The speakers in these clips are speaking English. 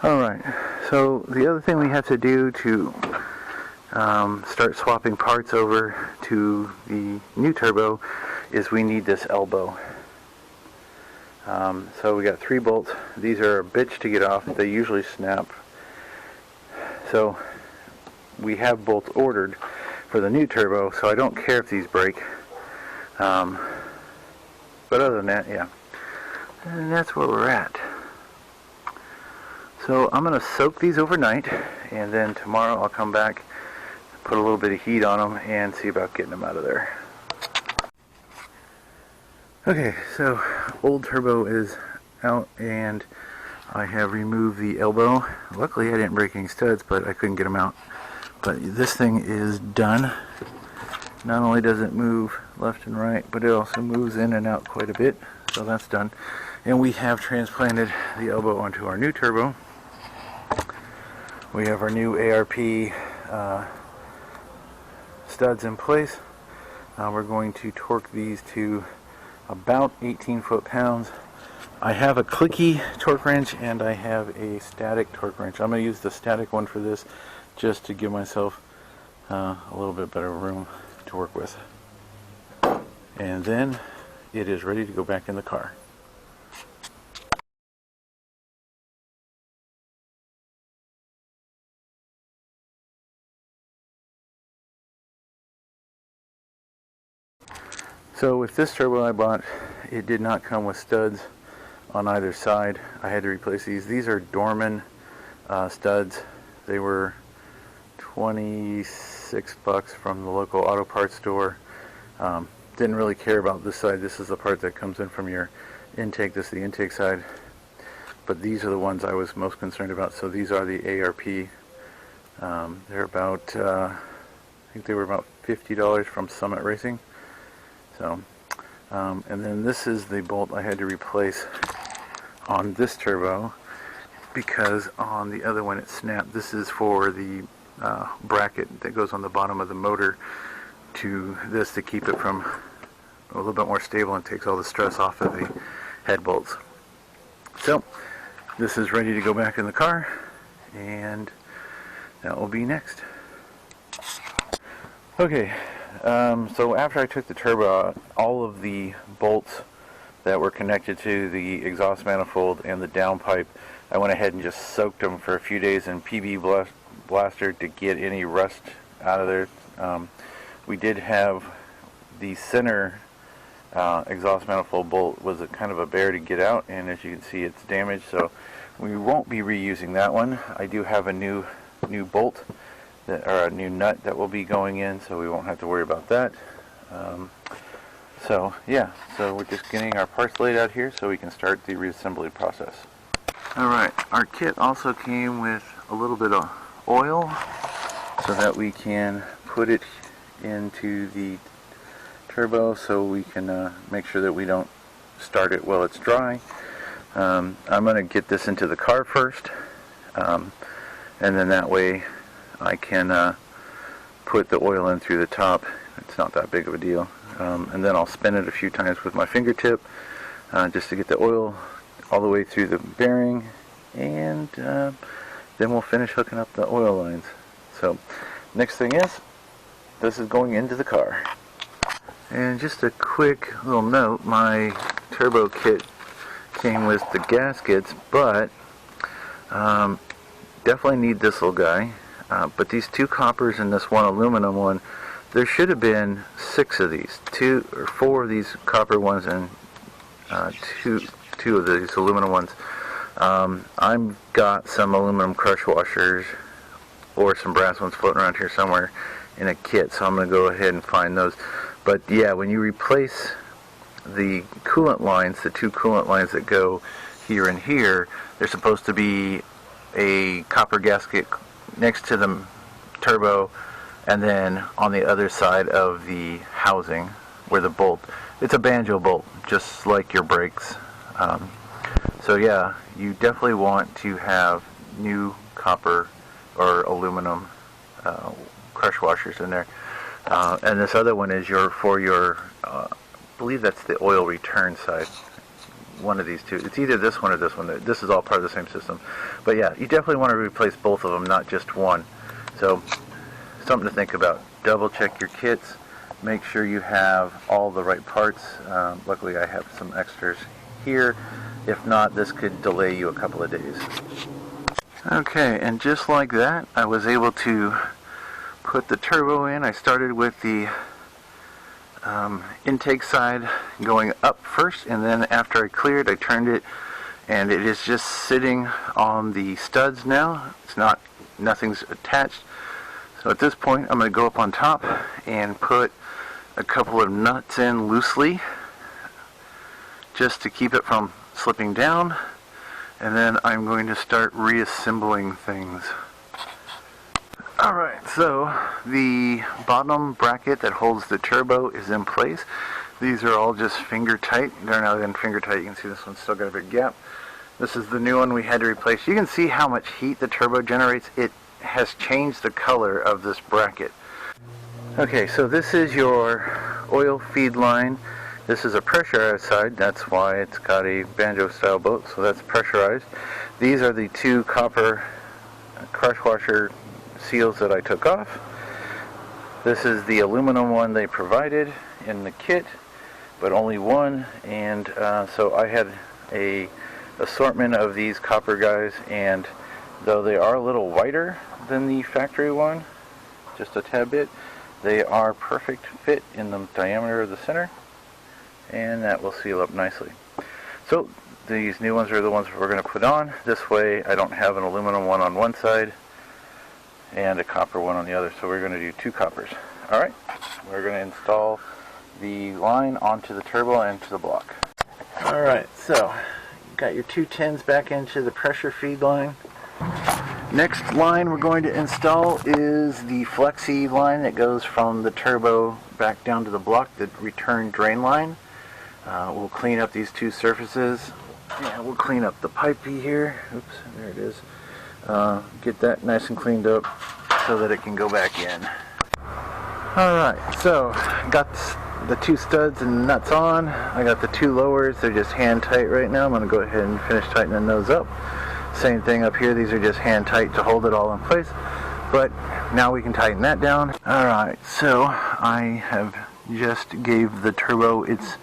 Alright, so the other thing we have to do to start swapping parts over to the new turbo is we need this elbow. So we got 3 bolts. These are a bitch to get off. They usually snap. So we have bolts ordered for the new turbo, so I don't care if these break. But other than that, yeah. And that's where we're at. So I'm going to soak these overnight, and then tomorrow I'll come back, put a little bit of heat on them, and see about getting them out of there. Okay, so old turbo is out, and I have removed the elbow. Luckily I didn't break any studs, but I couldn't get them out. But this thing is done. Not only does it move left and right, but it also moves in and out quite a bit. So that's done. And we have transplanted the elbow onto our new turbo. We have our new ARP studs in place. We're going to torque these to about 18 foot-pounds. I have a clicky torque wrench and I have a static torque wrench. I'm going to use the static one for this just to give myself a little bit better room to work with. And then it is ready to go back in the car. So with this turbo I bought, it did not come with studs on either side. I had to replace these. These are Dorman studs. They were 26 bucks from the local auto parts store. Didn't really care about this side. This is the part that comes in from your intake. This is the intake side. But these are the ones I was most concerned about. So these are the ARP. They're about, I think they were about $50 from Summit Racing. So, and then this is the bolt I had to replace on this turbo because on the other one it snapped. This is for the bracket that goes on the bottom of the motor to this to keep it from a little bit more stable and takes all the stress off of the head bolts. So this is ready to go back in the car, and that will be next. Okay, so after I took the turbo out, all of the bolts that were connected to the exhaust manifold and the downpipe, I went ahead and just soaked them for a few days in PB Blaster to get any rust out of there. We did have the center exhaust manifold bolt was a kind of a bear to get out, and as you can see it's damaged, so we won't be reusing that one. I do have a new bolt or a new nut that will be going in, so we won't have to worry about that. So yeah, so we're just getting our parts laid out here so we can start the reassembly process. Alright, our kit also came with a little bit of oil so that we can put it into the turbo so we can make sure that we don't start it while it's dry. I'm going to get this into the car first, and then that way I can put the oil in through the top. It's not that big of a deal. And then I'll spin it a few times with my fingertip just to get the oil all the way through the bearing, and then we'll finish hooking up the oil lines. So next thing is, this is going into the car. And just a quick little note, my turbo kit came with the gaskets, but definitely need this little guy. But these 2 coppers and this 1 aluminum one, there should have been 6 of these, 2 or 4 of these copper ones and two of these aluminum ones. I've got some aluminum crush washers or some brass ones floating around here somewhere in a kit, so I'm going to go ahead and find those. But yeah, when you replace the coolant lines, the 2 coolant lines that go here and here, there's supposed to be a copper gasket next to the turbo, and then on the other side of the housing where the bolt, it's a banjo bolt just like your brakes. So yeah, you definitely want to have new copper or aluminum crush washers in there. And this other one is for your I believe that's the oil return side. one of these two. It's either this one or this one. This is all part of the same system. But yeah, you definitely want to replace both of them, not just one. So something to think about. Double check your kits. Make sure you have all the right parts. Luckily I have some extras here. If not, this could delay you a couple of days. Okay, and just like that, I was able to put the turbo in. I started with the intake side going up first, and then after I cleared, I turned it, and it is just sitting on the studs now. Nothing's attached. So at this point, I'm going to go up on top and put a couple of nuts in loosely, just to keep it from slipping down, and then I'm going to start reassembling things. Alright, so the bottom bracket that holds the turbo is in place. These are all just finger tight. They're not even finger tight. You can see this one's still got a big gap. This is the new one we had to replace. You can see how much heat the turbo generates. It has changed the color of this bracket. Okay, so this is your oil feed line. This is a pressurized side. That's why it's got a banjo style boat, so that's pressurized. These are the two copper crush washer seals that I took off. This is the aluminum one they provided in the kit, but only one, and so I had a assortment of these copper guys, and though they are a little wider than the factory one, just a tad bit, they are perfect fit in the diameter of the center, and that will seal up nicely. So these new ones are the ones we're going to put on. This way I don't have an aluminum one on one side and a copper one on the other, so we're going to do two coppers. Alright, we're going to install the line onto the turbo and to the block. Alright, so you've got your two tins back into the pressure feed line. Next line we're going to install is the flexi line that goes from the turbo back down to the block, the return drain line. We'll clean up these two surfaces, and we'll clean up the pipey here. Oops, there it is. Get that nice and cleaned up so that it can go back in. Alright, so got the two studs and nuts on. I got the two lowers. They're just hand tight right now. I'm going to go ahead and finish tightening those up. Same thing up here. These are just hand tight to hold it all in place. But now we can tighten that down. Alright, so I have just gave the turbo its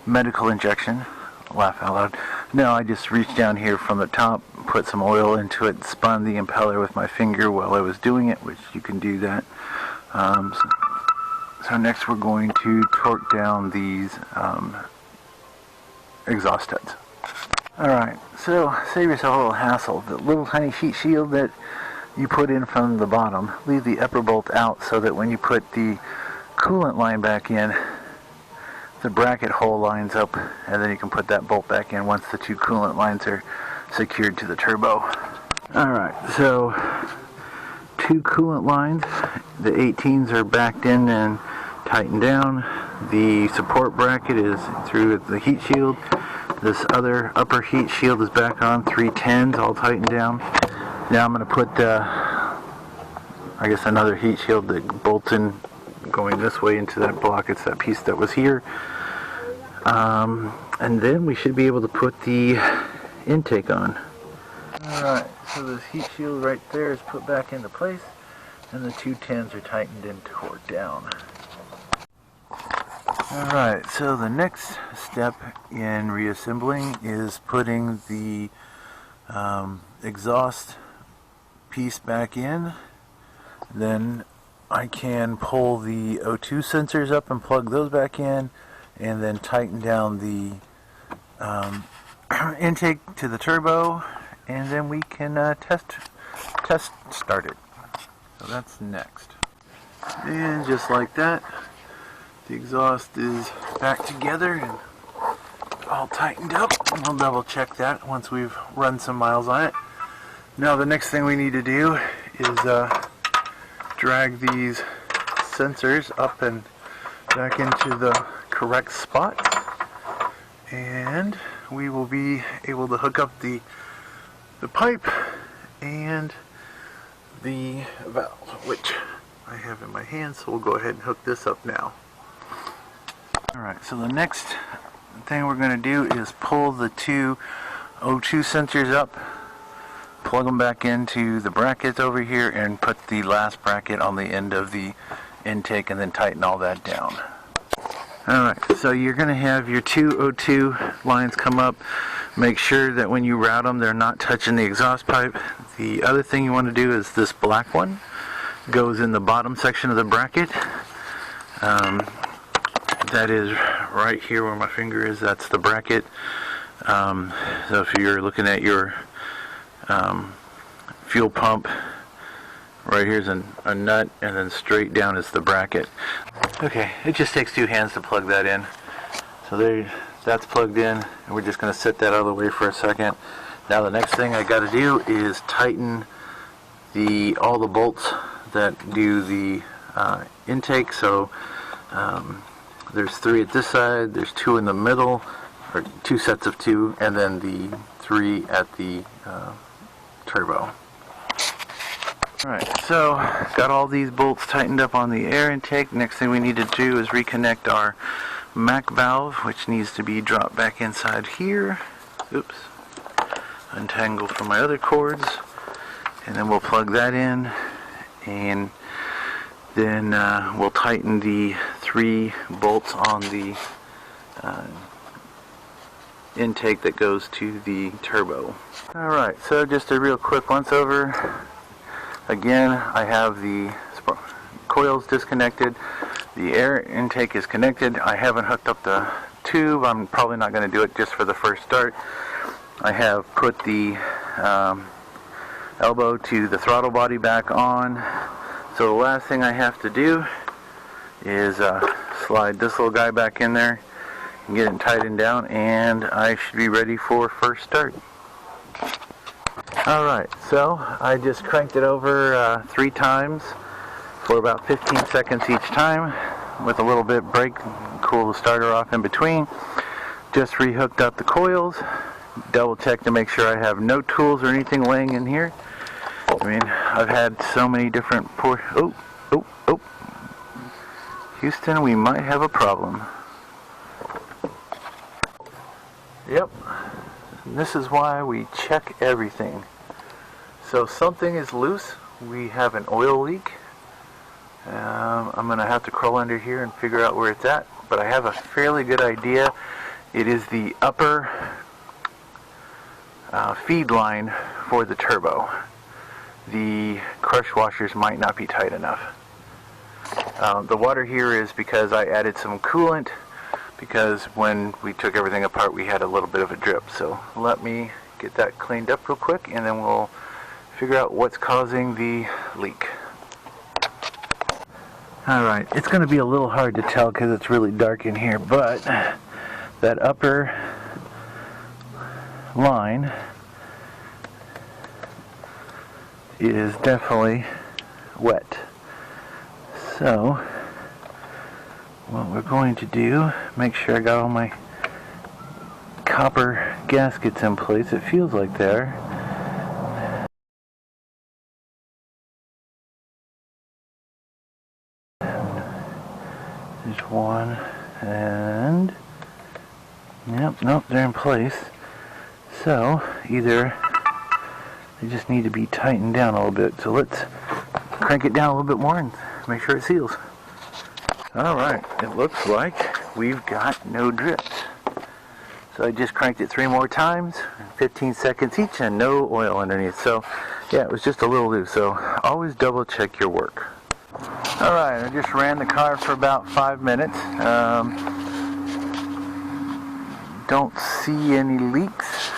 medical injection. Laugh out loud. No, I just reached down here from the top, put some oil into it, spun the impeller with my finger while I was doing it, which you can do that. So next we're going to torque down these exhaust studs. Alright, so save yourself a little hassle. The little tiny heat shield that you put in from the bottom, leave the upper bolt out so that when you put the coolant line back in, the bracket hole lines up, and then you can put that bolt back in once the two coolant lines are secured to the turbo. Alright, so two coolant lines. The 18s are backed in and tightened down. The support bracket is through the heat shield. This other upper heat shield is back on. 3 10s all tightened down. Now I'm going to put I guess another heat shield that bolts in going this way into that block. It's that piece that was here. And then we should be able to put the intake on. Alright, so this heat shield right there is put back into place, and the two 10s are tightened and torqued down. Alright, so the next step in reassembling is putting the exhaust piece back in. Then I can pull the O2 sensors up and plug those back in, and then tighten down the intake to the turbo, and then we can test start it. So that's next. And just like that, the exhaust is back together and all tightened up. We'll double check that once we've run some miles on it. Now the next thing we need to do is drag these sensors up and back into the correct spot, and we will be able to hook up the pipe and the valve, which I have in my hand, so we'll go ahead and hook this up now. Alright, so the next thing we're going to do is pull the two O2 sensors up, plug them back into the brackets over here, and put the last bracket on the end of the intake, and then tighten all that down. Alright, so you're going to have your two O2 lines come up. Make sure that when you route them, they're not touching the exhaust pipe. The other thing you want to do is this black one goes in the bottom section of the bracket. That is right here where my finger is. That's the bracket. So if you're looking at your fuel pump, right here's a nut, and then straight down is the bracket. Okay, it just takes two hands to plug that in. So there, that's plugged in, and we're just going to set that out of the way for a second. Now the next thing I got to do is tighten all the bolts that do the intake. So there's 3 at this side, there's 2 in the middle, or 2 sets of 2, and then the 3 at the turbo. Alright, so got all these bolts tightened up on the air intake. Next thing we need to do is reconnect our MAC valve, which needs to be dropped back inside here. Oops. Untangled from my other cords. And then we'll plug that in, and then we'll tighten the 3 bolts on the intake that goes to the turbo. Alright, so just a real quick once over. Again, I have the coils disconnected. The air intake is connected. I haven't hooked up the tube. I'm probably not going to do it just for the first start. I have put the elbow to the throttle body back on. So the last thing I have to do is slide this little guy back in there and get it tightened down, and I should be ready for first start. Alright, so I just cranked it over 3 times for about 15 seconds each time with a little bit break, cool the starter off in between. Just rehooked up the coils, double check to make sure I have no tools or anything laying in here. I mean, I've had so many different oh, Houston, we might have a problem. Yep, this is why we check everything. So something is loose. We have an oil leak. I'm going to have to crawl under here and figure out where it's at, but I have a fairly good idea. It is the upper feed line for the turbo. The crush washers might not be tight enough. The water here is because I added some coolant, because when we took everything apart we had a little bit of a drip. So let me get that cleaned up real quick, and then we'll figure out what's causing the leak. Alright, it's going to be a little hard to tell because it's really dark in here, but that upper line is definitely wet. So what we're going to do, make sure I got all my copper gaskets in place. It feels like there. There's one, and yep, nope, they're in place. So either they just need to be tightened down a little bit. So let's crank it down a little bit more and make sure it seals. Alright, it looks like we've got no drips. So I just cranked it 3 more times, 15 seconds each, and no oil underneath. So yeah, it was just a little loose. So always double check your work. Alright, I just ran the car for about 5 minutes. Don't see any leaks.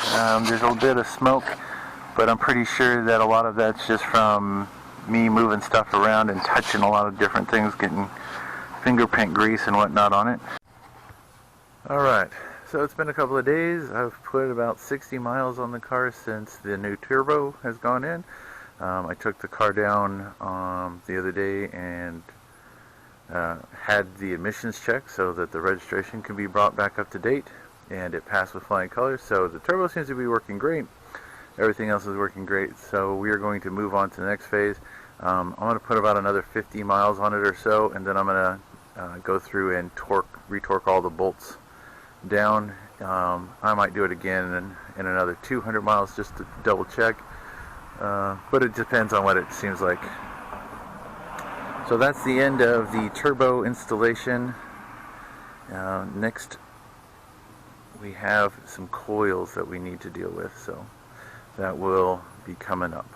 There's a little bit of smoke, but I'm pretty sure that a lot of that's just from me moving stuff around and touching a lot of different things, getting fingerprint grease and whatnot on it. Alright, so it's been a couple of days. I've put about 60 miles on the car since the new turbo has gone in. I took the car down the other day and had the emissions checked so that the registration can be brought back up to date, and it passed with flying colors. So the turbo seems to be working great. Everything else is working great. So we are going to move on to the next phase. I'm going to put about another 50 miles on it or so, and then I'm going to go through and retorque all the bolts down. I might do it again in another 200 miles just to double check, but it depends on what it seems like. So that's the end of the turbo installation. Next we have some coils that we need to deal with, so that will be coming up.